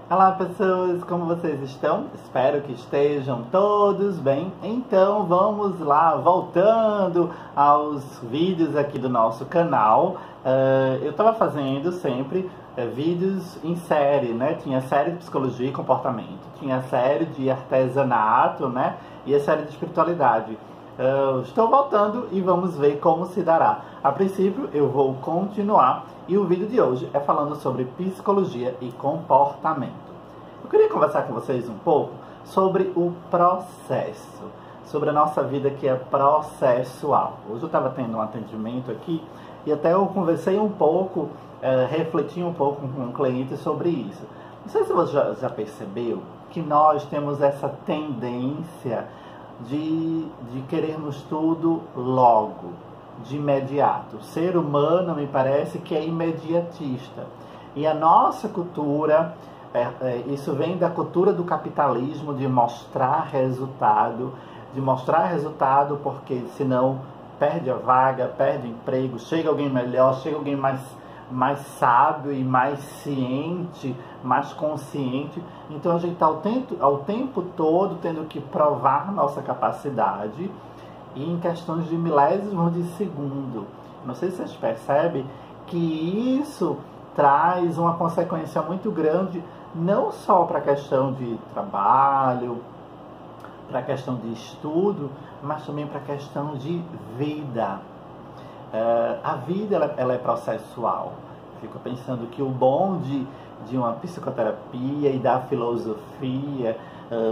Olá pessoas, como vocês estão? Espero que estejam todos bem. Então vamos lá, voltando aos vídeos aqui do nosso canal. Eu estava fazendo sempre vídeos em série, né? Tinha série de psicologia e comportamento, tinha série de artesanato, né? E a série de espiritualidade. Estou voltando e vamos ver como se dará. A princípio eu vou continuar e o vídeo de hoje é falando sobre psicologia e comportamento. Eu queria conversar com vocês um pouco sobre o processo, sobre a nossa vida que é processual. Hoje eu estava tendo um atendimento aqui e até eu conversei um pouco, refleti um pouco com um cliente sobre isso. Não sei se você já percebeu que nós temos essa tendência de querermos tudo logo, de imediato. O ser humano me parece que é imediatista. E a nossa cultura, isso vem da cultura do capitalismo, de mostrar resultado porque senão perde a vaga, perde o emprego, chega alguém melhor, chega alguém mais sábio e mais ciente, mais consciente. Então a gente está ao tempo todo tendo que provar nossa capacidade e em questões de milésimos de segundo. Não sei se vocês percebem que isso traz uma consequência muito grande, não só para a questão de trabalho, para a questão de estudo, mas também para a questão de vida. A vida ela é processual. Fico pensando que o bom de uma psicoterapia e da filosofia,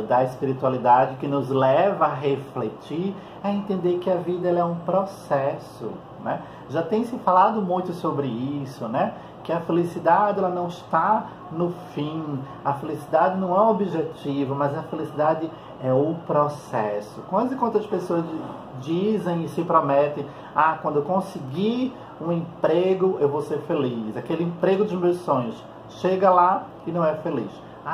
da espiritualidade que nos leva a refletir, é entender que a vida ela é um processo, né? Já tem se falado muito sobre isso, né? Que a felicidade ela não está no fim, a felicidade não é um objetivo, mas a felicidade é o processo. Quantas e quantas pessoas dizem e se prometem: quando eu conseguir um emprego eu vou ser feliz, aquele emprego dos meus sonhos, chega lá e não é feliz.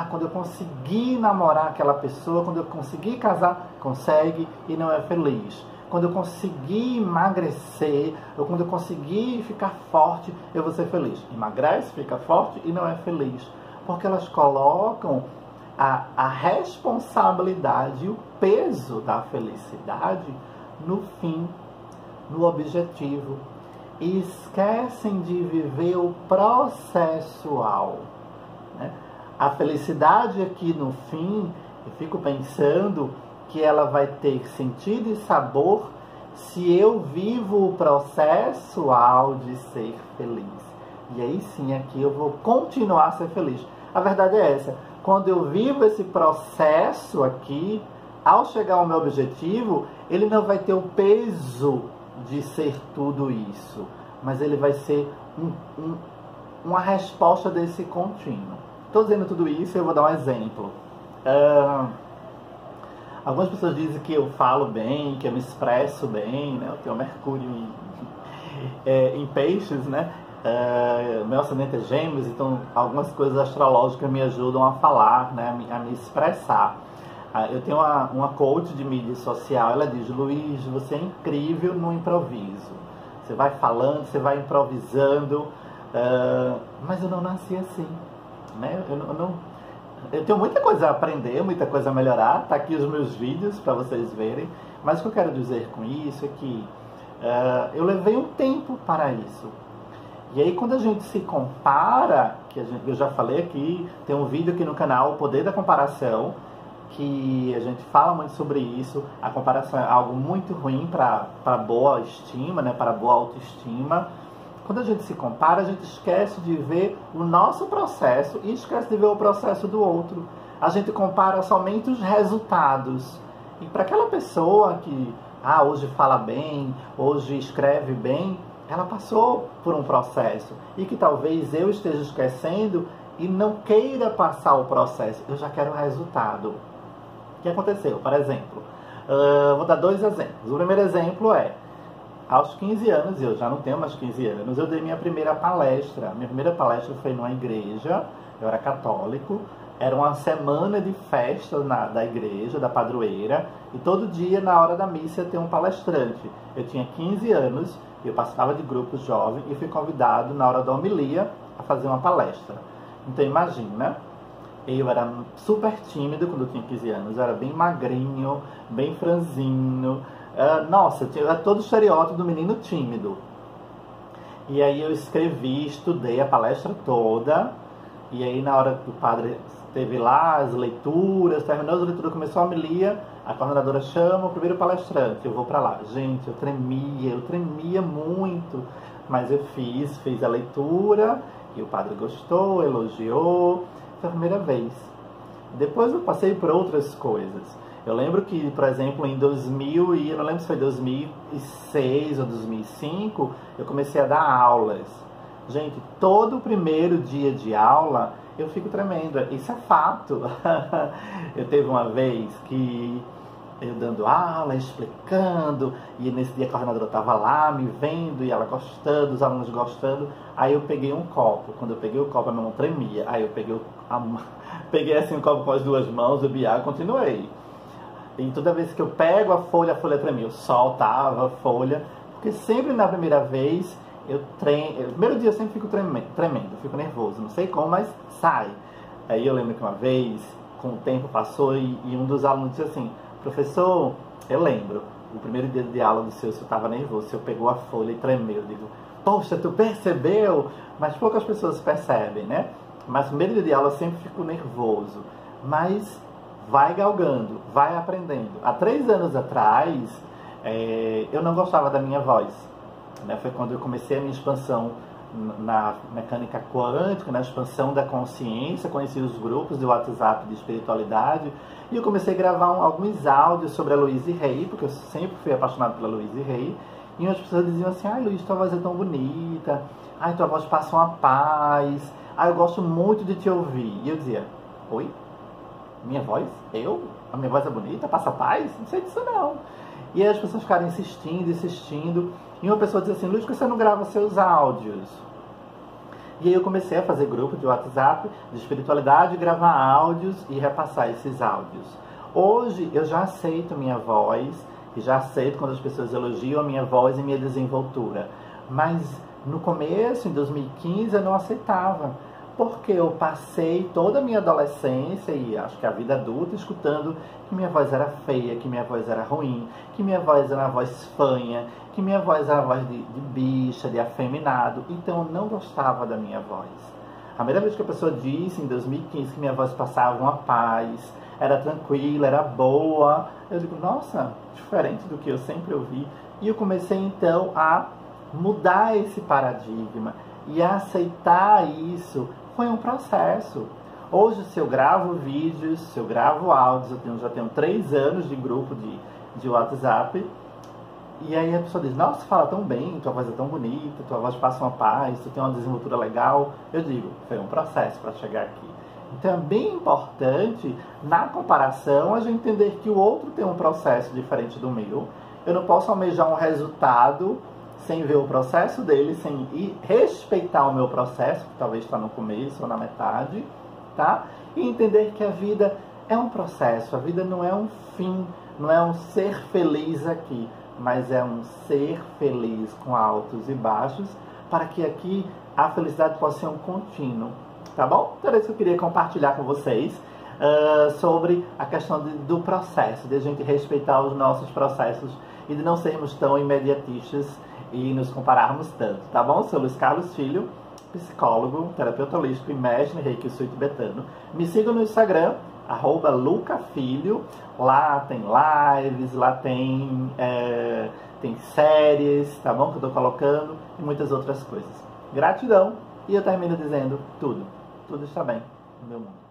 Quando eu conseguir namorar aquela pessoa, quando eu conseguir casar, consegue e não é feliz. Quando eu conseguir emagrecer, ou quando eu conseguir ficar forte, eu vou ser feliz. Emagrece, fica forte e não é feliz. Porque elas colocam a responsabilidade e o peso da felicidade no fim, no objetivo. E esquecem de viver o processual, né? A felicidade aqui no fim, eu fico pensando que ela vai ter sentido e sabor se eu vivo o processual de ser feliz. E aí sim, aqui eu vou continuar a ser feliz. A verdade é essa: quando eu vivo esse processo aqui, ao chegar ao meu objetivo, ele não vai ter o peso de ser tudo isso, mas ele vai ser uma resposta desse contínuo. Estou dizendo tudo isso e eu vou dar um exemplo. Algumas pessoas dizem que eu falo bem, que eu me expresso bem, né? Eu tenho Mercúrio em peixes, né? Meu ascendente é Gêmeos, então algumas coisas astrológicas me ajudam a falar, né? A me expressar. Eu tenho uma coach de mídia social, ela diz: Luiz, você é incrível no improviso. Você vai falando, você vai improvisando, mas eu não nasci assim, né? Eu tenho muita coisa a aprender, muita coisa a melhorar. Tá aqui os meus vídeos para vocês verem. Mas o que eu quero dizer com isso é que eu levei um tempo para isso. E aí quando a gente se compara, eu já falei aqui, tem um vídeo aqui no canal, O Poder da Comparação, que a gente fala muito sobre isso. A comparação é algo muito ruim para boa estima, né? Para boa autoestima. Quando a gente se compara, a gente esquece de ver o nosso processo e esquece de ver o processo do outro. A gente compara somente os resultados. E para aquela pessoa que hoje fala bem, hoje escreve bem, ela passou por um processo. E que talvez eu esteja esquecendo e não queira passar o processo. Eu já quero o resultado. O que aconteceu? Por exemplo, vou dar 2 exemplos. O primeiro exemplo é: aos 15 anos, eu já não tenho mais 15 anos, eu dei minha primeira palestra. Minha primeira palestra foi numa igreja, eu era católico, era uma semana de festa da igreja, da padroeira, e todo dia, na hora da missa, tem um palestrante. Eu tinha 15 anos, eu participava de grupos jovens e fui convidado, na hora da homilia, a fazer uma palestra. Então imagina, Eu era super tímido quando eu tinha 15 anos. Eu era bem magrinho, bem franzino. Nossa, era todo o estereótipo do menino tímido. E aí eu escrevi, estudei a palestra toda. E aí na hora que o padre teve lá as leituras, terminou as leituras, começou a homilia, a coordenadora chama o primeiro palestrante, eu vou pra lá. Gente, eu tremia muito. Mas eu fiz a leitura, e o padre gostou, elogiou. Foi a primeira vez. Depois eu passei por outras coisas. Eu lembro que, por exemplo, em 2000, eu não lembro se foi 2006 ou 2005, eu comecei a dar aulas. Gente, todo o primeiro dia de aula eu fico tremendo. Isso é fato. Eu teve uma vez que eu dando aula, explicando, e nesse dia a coordenadora estava lá me vendo e ela gostando, os alunos gostando. Aí eu peguei um copo. Quando eu peguei o copo, a minha mão tremia. Aí eu peguei assim o copo com as duas mãos, bebi água e continuei. E toda vez que eu pego a folha tremia. Eu soltava a folha, porque sempre na primeira vez eu treino. No primeiro dia eu sempre fico tremendo, fico nervoso, não sei como, mas sai. Aí eu lembro que uma vez, com o tempo passou e um dos alunos disse assim: professor, eu lembro, o primeiro dia de aula do seu, você estava nervoso, você pegou a folha e tremeu. Eu digo, poxa, tu percebeu? Mas poucas pessoas percebem, né? Mas no primeiro dia de aula eu sempre fico nervoso. Mas vai galgando, vai aprendendo. Há 3 anos atrás, eu não gostava da minha voz. Né? Foi quando eu comecei a minha expansão na mecânica quântica, na expansão da consciência, conheci os grupos de WhatsApp de espiritualidade, e eu comecei a gravar alguns áudios sobre a Louise Hay, porque eu sempre fui apaixonado pela Louise Hay, e as pessoas diziam assim: ai, Luiz, tua voz é tão bonita, ai, tua voz passa uma paz, ai, eu gosto muito de te ouvir. E eu dizia: oi? Minha voz? A minha voz é bonita? Passa paz? Não sei disso não. E aí as pessoas ficaram insistindo, e uma pessoa dizia assim: Luiz, por que você não grava seus áudios? E aí eu comecei a fazer grupo de WhatsApp de espiritualidade, gravar áudios e repassar esses áudios. Hoje eu já aceito minha voz, e já aceito quando as pessoas elogiam a minha voz e minha desenvoltura. Mas no começo, em 2015, eu não aceitava. Porque eu passei toda a minha adolescência e acho que a vida adulta escutando que minha voz era feia, que minha voz era ruim, que minha voz era uma voz fanha, que minha voz era uma voz de bicha, de afeminado. Então eu não gostava da minha voz. A primeira vez que a pessoa disse, em 2015, que minha voz passava uma paz, era tranquila, era boa, eu digo, nossa, diferente do que eu sempre ouvi. E eu comecei então a mudar esse paradigma e a aceitar isso. Foi um processo. Hoje, se eu gravo vídeos, se eu gravo áudios, eu já tenho 3 anos de grupo de WhatsApp, e aí a pessoa diz: nossa, fala tão bem, tua voz é tão bonita, tua voz passa uma paz, tu tem uma desenvoltura legal. Eu digo, foi um processo para chegar aqui. Então é bem importante, na comparação, a gente entender que o outro tem um processo diferente do meu. Eu não posso almejar um resultado sem ver o processo dele, sem respeitar o meu processo, que talvez está no começo ou na metade, tá? E entender que a vida é um processo, a vida não é um fim, não é um ser feliz aqui, mas é um ser feliz com altos e baixos, para que aqui a felicidade possa ser um contínuo, tá bom? Então é isso que eu queria compartilhar com vocês, sobre a questão do processo, de a gente respeitar os nossos processos e de não sermos tão imediatistas e nos compararmos tanto, tá bom? Sou Luiz Carlos Filho, psicólogo, terapeuta holístico e mestre em Reiki Sul tibetano. Me sigam no Instagram, @lucafilho. Lá tem lives, lá tem séries, tá bom? Que eu tô colocando e muitas outras coisas. Gratidão, e eu termino dizendo tudo está bem no meu mundo.